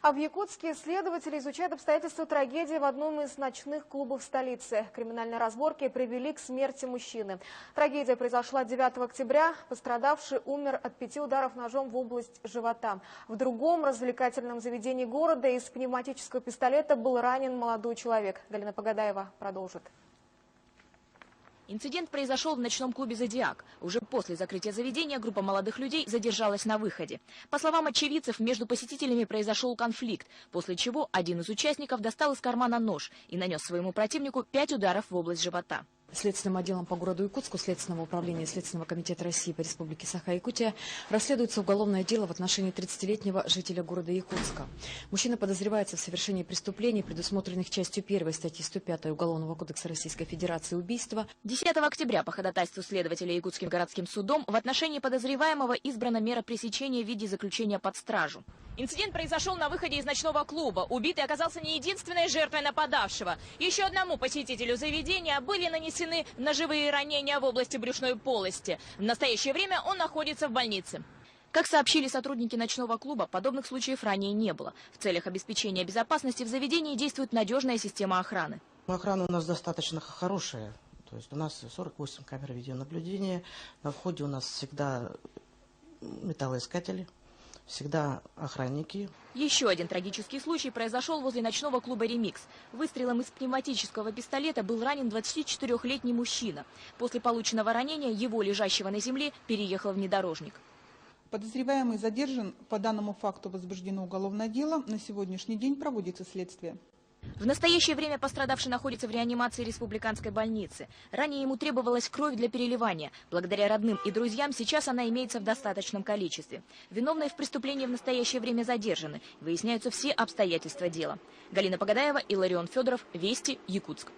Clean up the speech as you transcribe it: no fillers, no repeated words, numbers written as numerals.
А в Якутске следователи изучают обстоятельства трагедии в одном из ночных клубов столицы. Криминальные разборки привели к смерти мужчины. Трагедия произошла 9 октября. Пострадавший умер от 5 ударов ножом в область живота. В другом развлекательном заведении города из пневматического пистолета был ранен молодой человек. Галина Погадаева продолжит. Инцидент произошел в ночном клубе «Зодиак». Уже после закрытия заведения группа молодых людей задержалась на выходе. По словам очевидцев, между посетителями произошел конфликт, после чего один из участников достал из кармана нож и нанес своему противнику 5 ударов в область живота. Следственным отделом по городу Якутску Следственного управления Следственного комитета России по Республике Саха-Якутия расследуется уголовное дело в отношении 30-летнего жителя города Якутска. Мужчина подозревается в совершении преступлений, предусмотренных частью 1 статьи 105 Уголовного кодекса Российской Федерации убийства. 10 октября по ходатайству следователя Якутским городским судом в отношении подозреваемого избрана мера пресечения в виде заключения под стражу. Инцидент произошел на выходе из ночного клуба. Убитый оказался не единственной жертвой нападавшего. Еще одному посетителю заведения были нанесены ножевые ранения в области брюшной полости. В настоящее время он находится в больнице. Как сообщили сотрудники ночного клуба, подобных случаев ранее не было. В целях обеспечения безопасности в заведении действует надежная система охраны. Охрана у нас достаточно хорошая. То есть у нас 48 камер видеонаблюдения. На входе у нас всегда металлоискатели. Всегда охранники. Еще один трагический случай произошел возле ночного клуба «Ремикс». Выстрелом из пневматического пистолета был ранен 24-летний мужчина. После полученного ранения его, лежащего на земле, переехал внедорожник. Подозреваемый задержан. По данному факту возбуждено уголовное дело. На сегодняшний день проводится следствие. В настоящее время пострадавший находится в реанимации республиканской больницы. Ранее ему требовалась кровь для переливания. Благодаря родным и друзьям сейчас она имеется в достаточном количестве. Виновные в преступлении в настоящее время задержаны. Выясняются все обстоятельства дела. Галина Погадаева, Илларион Федоров, Вести, Якутск.